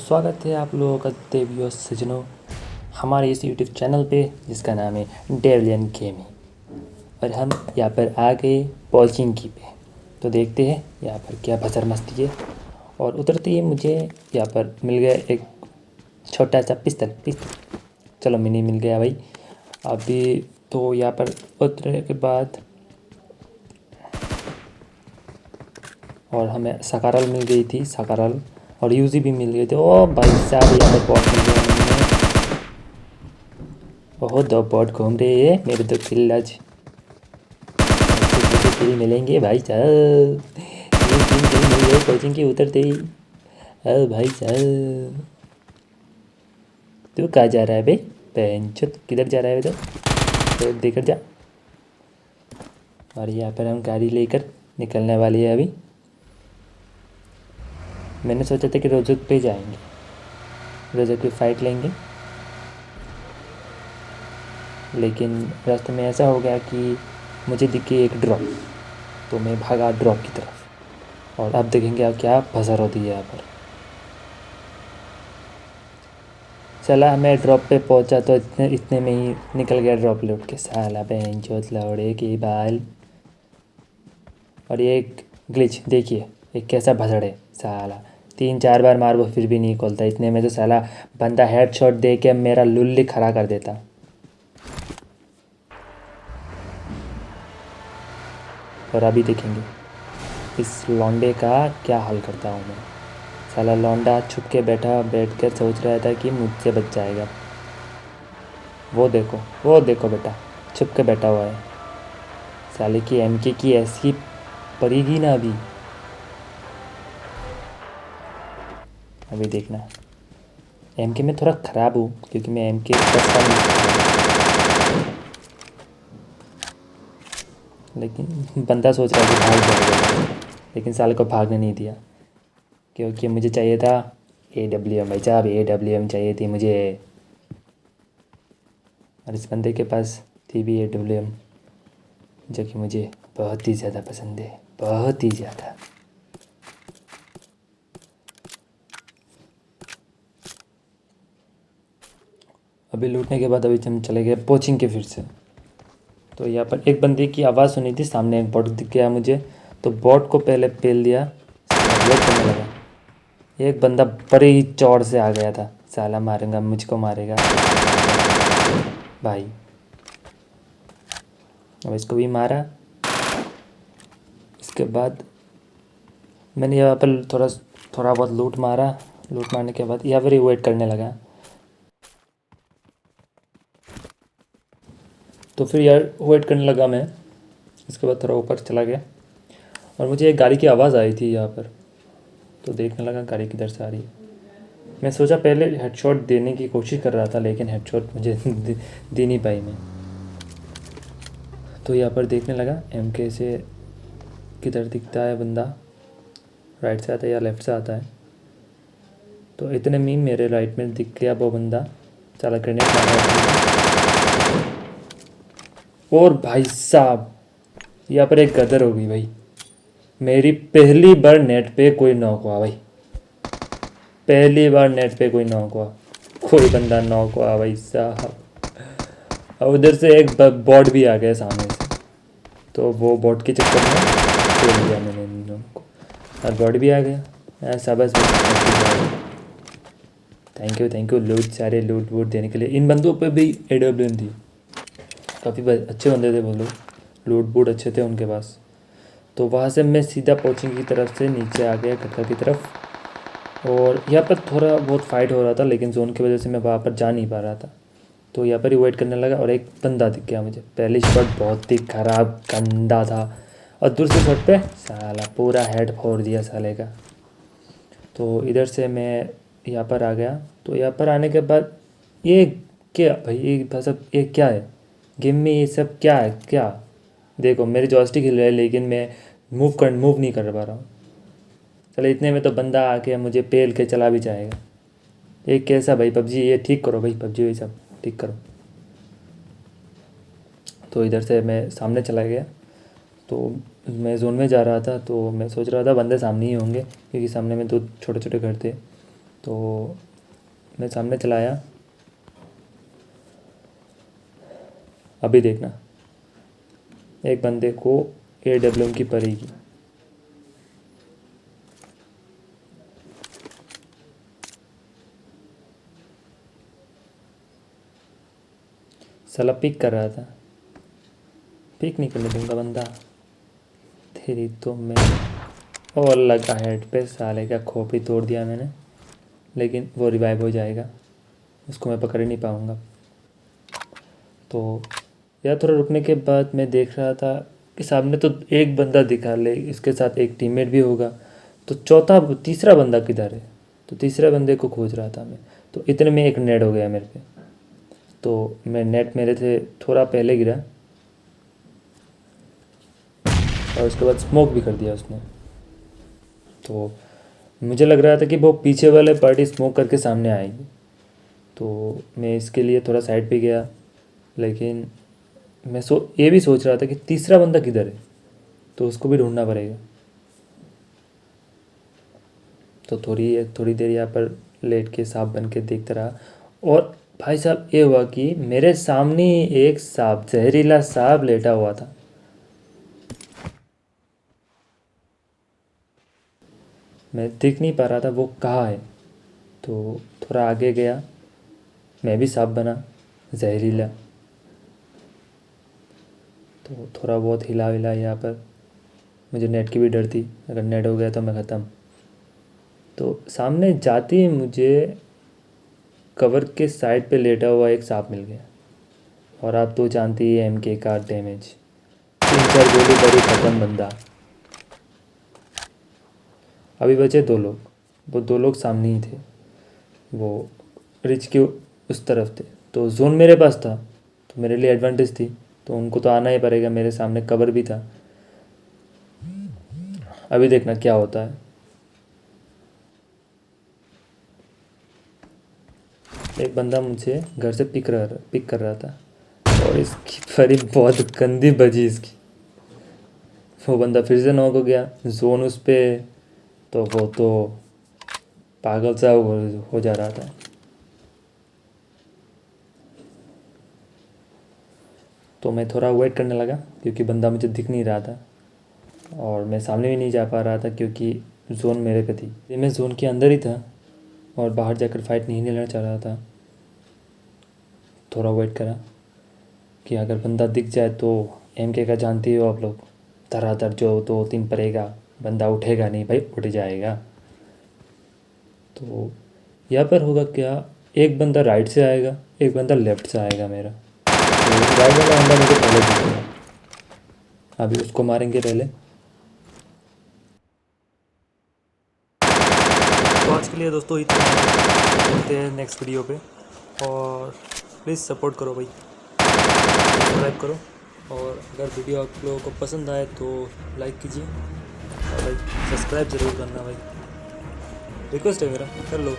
स्वागत है आप लोगों का देवियों सजनों हमारे इस यूट्यूब चैनल पे जिसका नाम है डेविलियन गेमिंग। और हम यहाँ पर आ गए पॉचिंग की पे। तो देखते हैं यहाँ पर क्या बजर मस्ती है। और उतरते ही मुझे यहाँ पर मिल गया एक छोटा सा पिस्तल। चलो मिनी मिल गया भाई। अभी तो यहाँ पर उतरने के बाद और हमें सकारल मिल गई थी सकारल और यूजी भी मिल गए थे। ओ भाई साहब यहाँ पर बॉट मिल गया मुझे। ओहो दो बॉट घूम रहे हैं मेरे तो किल आज मुझे किल मिलेंगे भाई साहब। तीन किल मिल गए कोचिंग के उतरते ही। ओ भाई साहब तू कहाँ जा रहा है भाई? पेंचत किधर जा रहा है तो देकर जा। और यहाँ पर हम गाड़ी लेकर निकलने वाली है अभी। मैंने सोचा था कि रोजक पे जाएंगे, रोजक पे फाइट लेंगे, लेकिन रास्ते में ऐसा हो गया कि मुझे दिखी एक ड्रॉप। तो मैं भागा ड्रॉप की तरफ और अब देखेंगे अब क्या बजर होती है यहाँ पर। चला मैं ड्रॉप पे पहुंचा तो इतने में ही निकल गया ड्रॉप लूट के। साला बहन चोत लौड़े की बाल। और ये एक ग्लिच देखिए एक कैसा भसड़ है साला। 3-4 बार मार वो फिर भी नहीं खोलता। इतने में तो साला बंदा हेडशॉट दे के मेरा लुल्ली खड़ा कर देता। और अभी देखेंगे इस लौंडे का क्या हाल करता हूँ मैं। साला लौंडा छुप के बैठ कर सोच रहा था कि मुझसे बच जाएगा। वो देखो बेटा छुप के बैठा हुआ है। साले की एमके की ऐसी पड़ेगी ना अभी देखना। एमके में थोड़ा ख़राब हूँ क्योंकि मैं एमके सस्ता नहीं, लेकिन बंदा सोच रहा है कि भाग जाएगा, लेकिन साले को भागने नहीं दिया क्योंकि मुझे चाहिए था AWM। भाई साहब AWM चाहिए थी मुझे। और इस बंदे के पास थी भी AWM जो कि मुझे बहुत ही ज़्यादा पसंद है, बहुत ही ज़्यादा। अभी लूटने के बाद अभी हम चले गए पोचिंग के फिर से। तो यहाँ पर एक बंदे की आवाज़ सुनी थी, सामने एक बॉट दिख गया मुझे। तो बॉट को पहले पेल दिया, वेट करने लगा। एक बंदा बड़े ही चौड़ से आ गया था। साला मारेगा मुझको मारेगा भाई। अब इसको भी मारा। इसके बाद मैंने यहाँ पर थोड़ा बहुत लूट मारा। लूट मारने के बाद यहाँ पर ही वेट करने लगा। तो फिर यार वेट करने लगा मैं। इसके बाद थोड़ा ऊपर चला गया और मुझे एक गाड़ी की आवाज़ आई थी यहाँ पर। तो देखने लगा गाड़ी किधर से आ रही है। मैं सोचा पहले हेडशॉट देने की कोशिश कर रहा था, लेकिन हेडशॉट मुझे दे नहीं पाई मैं। तो यहाँ पर देखने लगा MK से किधर दिखता है बंदा, राइट से आता है या लेफ़्ट से आता है। तो इतने में मेरे राइट में दिख गया वो बंदा। चला ग्रेनेड मारा। और भाई साहब यहाँ पर एक गदर हो गई भाई। मेरी पहली बार नेट पे कोई नॉक हुआ भाई, पहली बार नेट पे कोई नॉक हुआ, कोई बंदा नॉक हुआ भाई साहब। और उधर से एक बॉट भी आ गया सामने से। तो वो बॉट के चक्कर में छोड़ दिया मैंने इन लोगों को और बॉट भी आ गया। ऐसा बस थैंक यू सारे लूट वूट देने के लिए। इन बंदों पे भी AWM थी, काफ़ी अच्छे बंदे थे वो लोग, लूट बूट अच्छे थे उनके पास। तो वहाँ से मैं सीधा कोचिंग की तरफ से नीचे आ गया खटका की तरफ। और यहाँ पर थोड़ा बहुत फाइट हो रहा था, लेकिन जोन की वजह से मैं वहाँ पर जा नहीं पा रहा था। तो यहाँ पर ही वेट करने लगा और एक बंदा दिख गया मुझे। पहली शॉट बहुत ही ख़राब गंदा था और दूसरी शॉट पे साला पूरा हेड फोड़ दिया साले का। तो इधर से मैं यहाँ पर आ गया। तो यहाँ पर आने के बाद ये क्या भाई, ये सब ये क्या है गेम में, ये सब क्या है क्या? देखो मेरे जॉयस्टिक हिल रहा है लेकिन मैं मूव नहीं कर पा रहा हूँ। चलो इतने में तो बंदा आके मुझे पेल के चला भी जाएगा। ये कैसा भाई पबजी, ये ठीक करो भाई पबजी, ये सब ठीक करो। तो इधर से मैं सामने चला गया। तो मैं जोन में जा रहा था, तो मैं सोच रहा था बंदे सामने ही होंगे क्योंकि सामने में 2 छोटे छोटे घर थे। तो मैं सामने चलाया, अभी देखना एक बंदे को AWM की पड़ेगी। साला पिक कर रहा था, पिक नहीं करने दूंगा बंदा तेरी तो मैं। और लगा हेड पे, साले का खोपड़ी तोड़ दिया मैंने, लेकिन वो रिवाइव हो जाएगा, उसको मैं पकड़ ही नहीं पाऊँगा। तो यार थोड़ा रुकने के बाद मैं देख रहा था कि सामने तो एक बंदा दिखा, ले इसके साथ एक टीममेट भी होगा, तो तीसरा बंदा किधर है? तो तीसरे बंदे को खोज रहा था मैं। तो इतने में एक नेट हो गया मेरे पे, तो मैं नेट मेरे से थोड़ा पहले गिरा और उसके बाद स्मोक भी कर दिया उसने। तो मुझे लग रहा था कि वो पीछे वाले पार्टी स्मोक करके सामने आएगी, तो मैं इसके लिए थोड़ा साइड पे गया। लेकिन मैं ये भी सोच रहा था कि तीसरा बंदा किधर है, तो उसको भी ढूंढना पड़ेगा। तो थोड़ी देर यहाँ पर लेट के सांप बन के देखता रहा। और भाई साहब ये हुआ कि मेरे सामने ही एक सांप, जहरीला सांप लेटा हुआ था। मैं देख नहीं पा रहा था वो कहाँ है। तो थोड़ा आगे गया, मैं भी सांप बना जहरीला। तो थोड़ा बहुत हिला विला यहाँ पर, मुझे नेट की भी डर थी, अगर नेट हो गया तो मैं ख़त्म। तो सामने जाते ही मुझे कवर के साइड पे लेटा हुआ एक सांप मिल गया। और आप तो जानती ही MK का डैमेज, 3-4 गोली बड़ी ख़त्म बंदा। अभी बचे 2 लोग, वो 2 लोग सामने ही थे, वो रिच के उस तरफ थे। तो जोन मेरे पास था, तो मेरे लिए एडवांटेज थी, तो उनको तो आना ही पड़ेगा, मेरे सामने कवर भी था। अभी देखना क्या होता है। एक बंदा मुझे घर से पिक कर रहा था, और इसकी फरी बहुत गंदी बजी इसकी। वो बंदा फिर से नॉक हो गया, जोन उस पे, तो वो तो पागल सा हो जा रहा था। तो मैं थोड़ा वेट करने लगा, क्योंकि बंदा मुझे दिख नहीं रहा था, और मैं सामने भी नहीं जा पा रहा था क्योंकि जोन मेरे पे थी। मैं जोन के अंदर ही था और बाहर जाकर फाइट नहीं लेना चाह रहा था। थोड़ा वेट करा कि अगर बंदा दिख जाए तो, MK का जानती हो आप लोग, धराधर जो 2-3 पड़ेगा, बंदा उठेगा नहीं भाई, उठ जाएगा। तो यहाँ पर होगा क्या, एक बंदा राइट से आएगा, एक बंदा लेफ़्ट से आएगा मेरा। तो राइट वाला बंदा मुझे पहले दिख गया, अभी उसको मारेंगे पहले। तो आज के लिए दोस्तों इतना, मिलते हैं नेक्स्ट वीडियो पे। और प्लीज़ सपोर्ट करो भाई, सब्सक्राइब करो, और अगर वीडियो आप लोगों को पसंद आए तो लाइक कीजिए, और भाई सब्सक्राइब ज़रूर करना भाई, रिक्वेस्ट है मेरा, कर लो।